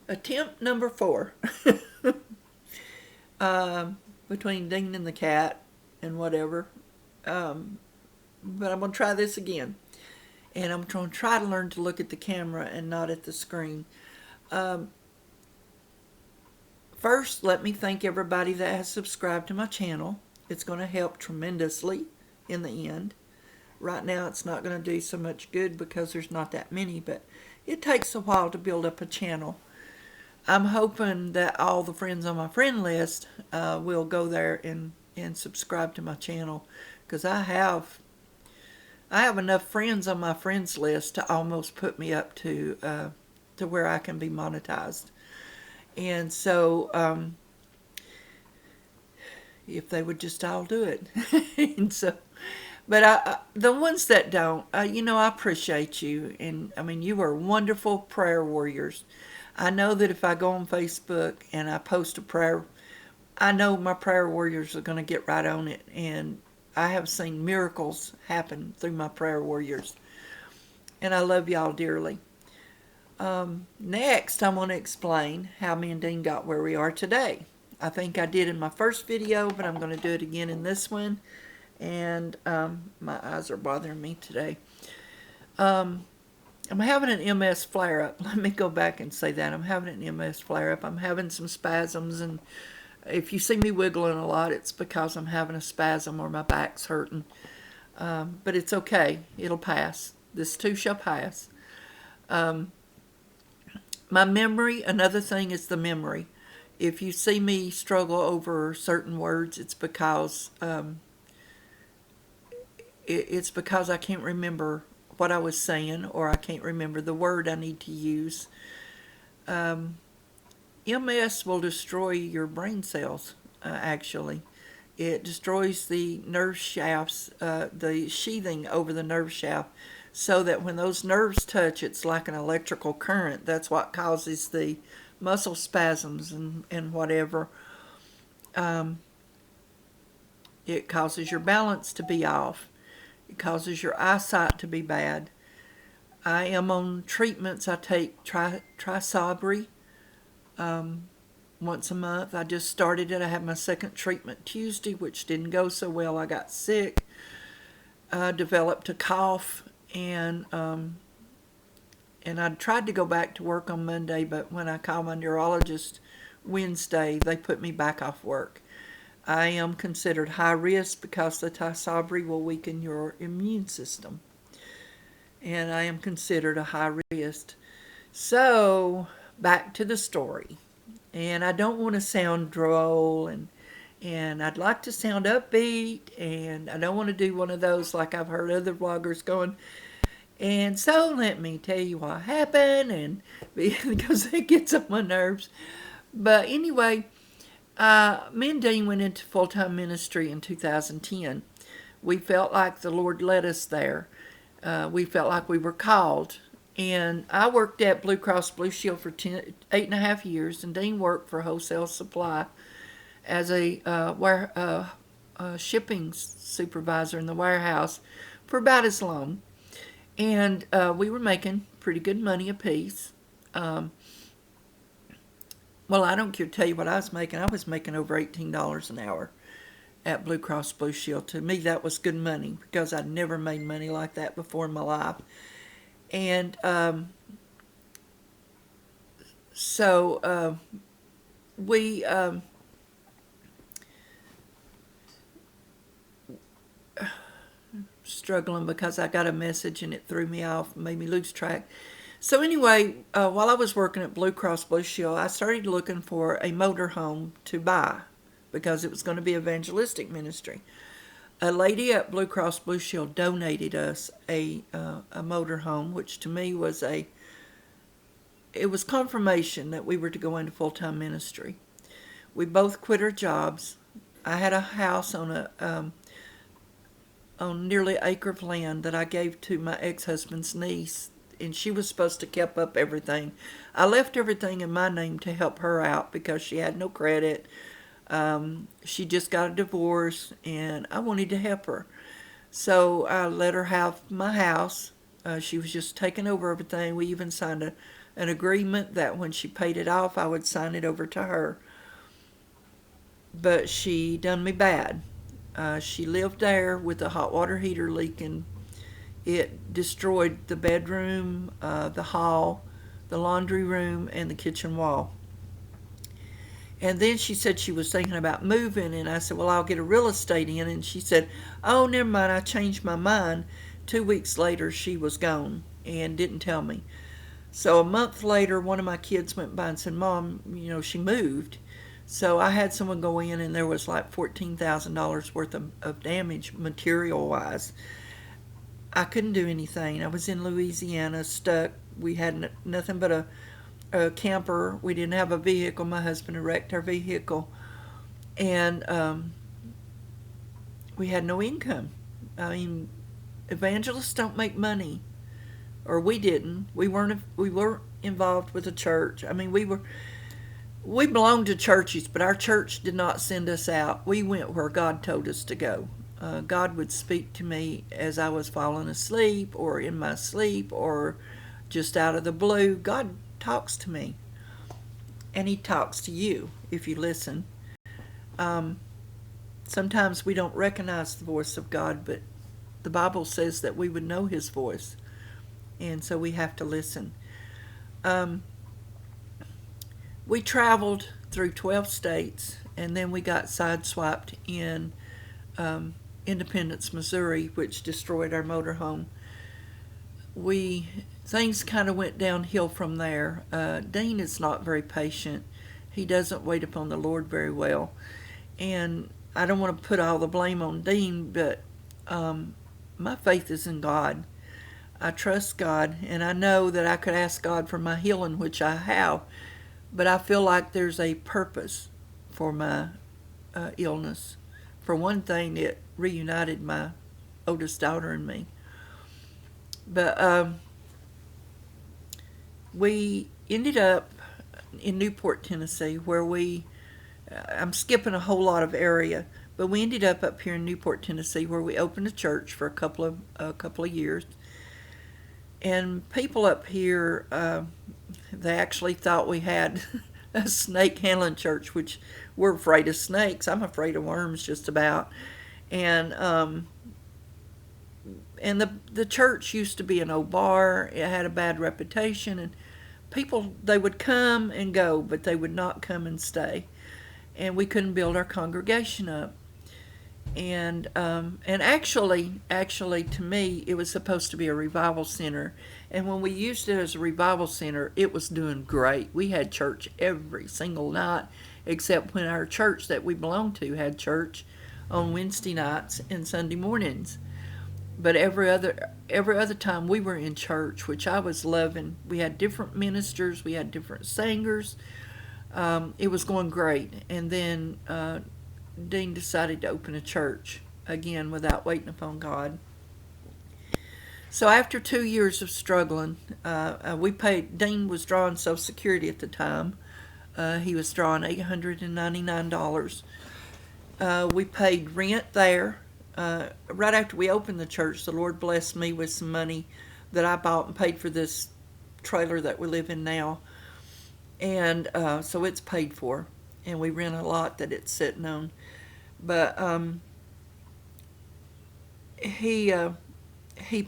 attempt number 4. Between Dean and the cat and whatever. But I'm going to try this again. And I'm going to try to learn to look at the camera and not at the screen. Um, First, let me thank everybody that has subscribed to my channel. It's going to help tremendously in the end. Right now, it's not going to do so much good because there's not that many, but it takes a while to build up a channel. I'm hoping that all the friends on my friend list will go there and subscribe to my channel, because I have enough friends on my friends list to almost put me up to where I can be monetized. And so, if they would just all do it. And so, but the ones that don't, I appreciate you. And I mean, you are wonderful prayer warriors. I know that if I go on Facebook and I post a prayer, I know my prayer warriors are going to get right on it. And I have seen miracles happen through my prayer warriors. And I love y'all dearly. Next, I'm going to explain how me and Dean got where we are today. I think I did in my first video, but I'm going to do it again in this one. And my eyes are bothering me today. I'm having an MS flare-up. Let me go back and say that. I'm having an MS flare-up. I'm having some spasms, and if you see me wiggling a lot, it's because I'm having a spasm or my back's hurting. But it's okay. It'll pass. This too shall pass. My memory, another thing is the memory. If you see me struggle over certain words, it's because I can't remember what I was saying, or I can't remember the word I need to use. MS will destroy your brain cells, actually. It destroys the nerve shafts, the sheathing over the nerve shaft, so that when those nerves touch, it's like an electrical current. That's what causes the muscle spasms and whatever. It causes your balance to be off. It causes your eyesight to be bad. I am on treatments. I take Trisabri once a month. I just started it. I had my second treatment Tuesday, which didn't go so well. I got sick. I developed a cough, and I tried to go back to work on Monday, but when I called my neurologist Wednesday, they put me back off work. I am considered high risk because the Tysabri will weaken your immune system, and I am considered a high risk. So, back to the story. And I don't want to sound droll, and I'd like to sound upbeat, and I don't want to do one of those like I've heard other vloggers going. And so let me tell you what happened, and because it gets on my nerves. But anyway, me and Dean went into full-time ministry in 2010. We felt like the Lord led us there. We felt like we were called. And I worked at Blue Cross Blue Shield for 8.5 years, and Dean worked for Wholesale Supply as a shipping supervisor in the warehouse for about as long. And we were making pretty good money apiece. Well, I don't care to tell you what I was making. I was making over $18 an hour at Blue Cross Blue Shield. To me, that was good money because I'd never made money like that before in my life. And so we struggling because I got a message and it threw me off, made me lose track. So anyway, while I was working at Blue Cross Blue Shield, I started looking for a motor home to buy because it was going to be evangelistic ministry. A lady at Blue Cross Blue Shield donated us a motor home, which to me was it was confirmation that we were to go into full-time ministry. We both quit our jobs. I had a house on nearly an acre of land that I gave to my ex-husband's niece, and she was supposed to keep up everything. I left everything in my name to help her out because she had no credit. She just got a divorce, and I wanted to help her. So I let her have my house. She was just taking over everything. We even signed a an agreement that when she paid it off, I would sign it over to her. But she done me bad. She lived there with a hot water heater leaking. It destroyed the bedroom, the hall, the laundry room, and the kitchen wall. And then she said she was thinking about moving, and I said, well, I'll get a real estate in. And she said, oh, never mind, I changed my mind. 2 weeks later, she was gone and didn't tell me. So a month later, one of my kids went by and said, Mom, she moved. So I had someone go in, and there was like $14,000 worth of damage material-wise. I couldn't do anything. I was in Louisiana, stuck. We had nothing but a camper. We didn't have a vehicle. My husband had wrecked our vehicle. And we had no income. I mean, evangelists don't make money. Or we didn't. We weren't involved with a church. I mean, we belonged to churches, but our church did not send us out. We went where God told us to go. God would speak to me as I was falling asleep or in my sleep or just out of the blue. God talks to me, and He talks to you if you listen. Sometimes we don't recognize the voice of God, but the Bible says that we would know His voice, and so we have to listen. We traveled through 12 states, and then we got sideswiped in Independence, Missouri, which destroyed our motorhome. Things kind of went downhill from there. Dean is not very patient. He doesn't wait upon the Lord very well. And I don't want to put all the blame on Dean, but my faith is in God. I trust God, and I know that I could ask God for my healing, which I have, but I feel like there's a purpose for my illness. For one thing, it reunited my oldest daughter and me. But we ended up in Newport, Tennessee, where I'm skipping a whole lot of area, but we ended up here in Newport, Tennessee, where we opened a church for a couple of years. And people up here, they actually thought we had a snake handling church, which we're afraid of snakes. I'm afraid of worms just about. And the church used to be an old bar. It had a bad reputation, and people, they would come and go, but they would not come and stay. And we couldn't build our congregation up. And actually, to me, it was supposed to be a revival center. And when we used it as a revival center, it was doing great. We had church every single night, except when our church that we belonged to had church on Wednesday nights and Sunday mornings. But every other time we were in church, which I was loving. We had different ministers, we had different singers. It was going great. And then Dean decided to open a church again without waiting upon God. So after 2 years of struggling, Dean was drawing Social Security at the time. He was drawing $899. We paid rent there. Right after we opened the church, the Lord blessed me with some money that I bought and paid for this trailer that we live in now. And so it's paid for. And we rent a lot that it's sitting on. But he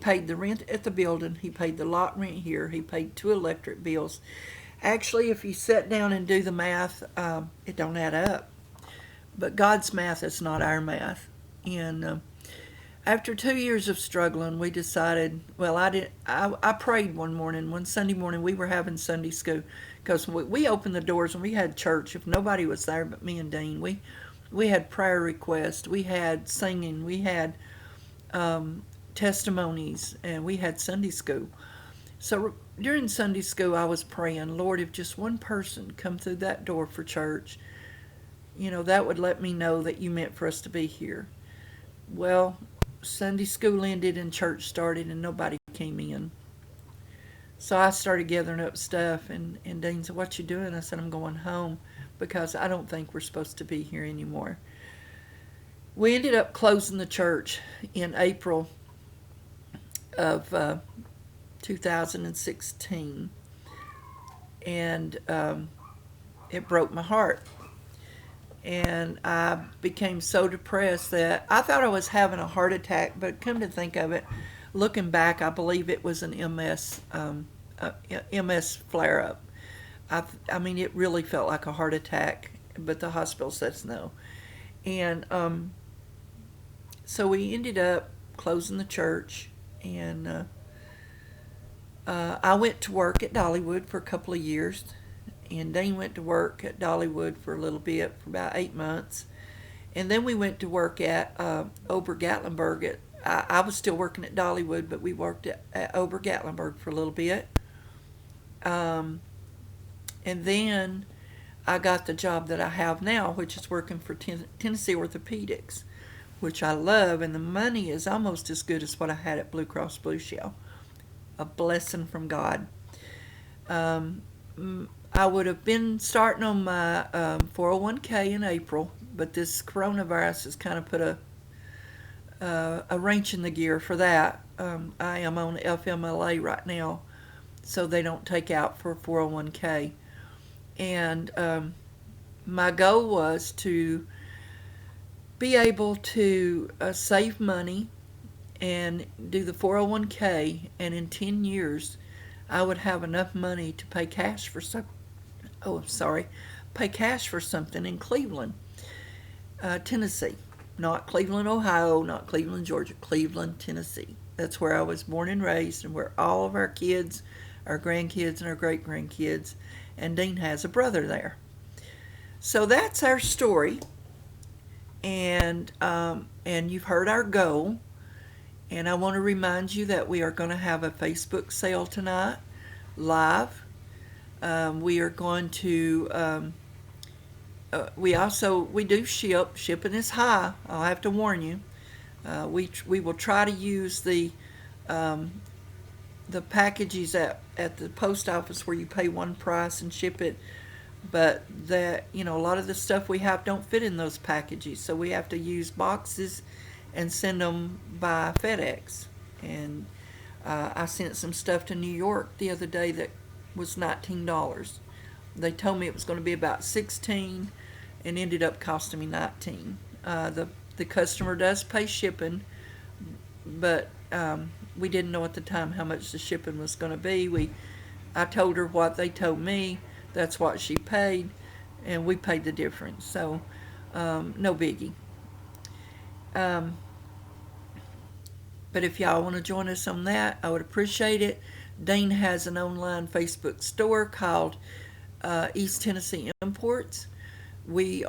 paid the rent at the building. He paid the lot rent here. He paid 2 electric bills. Actually, if you sit down and do the math, it don't add up. But God's math is not our math. And after 2 years of struggling, we decided, well, I prayed one Sunday morning. We were having Sunday school because we opened the doors and we had church. If nobody was there but me and Dean, we had prayer requests, we had singing, we had testimonies, and we had Sunday school. So during Sunday school, I was praying, Lord, if just one person come through that door for church, that would let me know that you meant for us to be here. Well, Sunday school ended and church started and nobody came in. So I started gathering up stuff, and Dean said, what you doing? I said, I'm going home because I don't think we're supposed to be here anymore. We ended up closing the church in April of 2016. and it broke my heart. And I became so depressed that I thought I was having a heart attack, but come to think of it, looking back, I believe it was an MS flare up. I mean, it really felt like a heart attack, but the hospital says no. And so we ended up closing the church, and I went to work at Dollywood for a couple of years, and Dane went to work at Dollywood for a little bit, for about 8 months. And then we went to work at Ober-Gatlinburg. I was still working at Dollywood, but we worked at Ober-Gatlinburg for a little bit. Um, and then I got the job that I have now, which is working for Tennessee Orthopedics, which I love, and the money is almost as good as what I had at Blue Cross Blue Shield. A blessing from God. Um, I would have been starting on my 401k in April, but this coronavirus has kind of put a wrench in the gear for that. I am on FMLA right now, so they don't take out for 401k. And my goal was to be able to save money and do the 401k, and in 10 years I would have enough money to pay cash for pay cash for something in Cleveland, Tennessee. Not Cleveland, Ohio, not Cleveland, Georgia, Cleveland, Tennessee. That's where I was born and raised, and where all of our kids, our grandkids, and our great grandkids, and Dean has a brother there. So that's our story, and you've heard our goal. And I want to remind you that we are going to have a Facebook sale tonight, live. We are going to. We do ship. Shipping is high. I'll have to warn you. We will try to use um, the packages at the post office where you pay one price and ship it. But that, a lot of the stuff we have don't fit in those packages, so we have to use boxes and send them by FedEx. And I sent some stuff to New York the other day that was $19. They told me it was going to be about 16, and ended up costing me 19. The customer does pay shipping, but we didn't know at the time how much the shipping was going to be. I told her what they told me. That's what she paid, and we paid the difference. So no biggie. Um, but if y'all want to join us on that, I would appreciate it. Dane has an online Facebook store called East Tennessee Imports. He is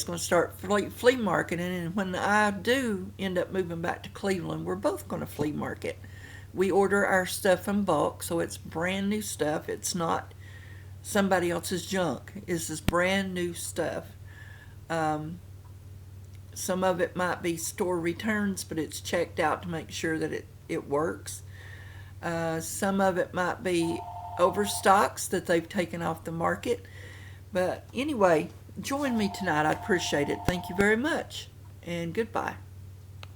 going to start flea marketing, and when I do end up moving back to Cleveland, we're both going to flea market. We order our stuff in bulk, so it's brand new stuff. It's not somebody else's junk. It's this brand new stuff. Um, Some of it might be store returns, but it's checked out to make sure that it works. Some of it might be overstocks that they've taken off the market. But anyway, join me tonight. I'd appreciate it. Thank you very much, and goodbye.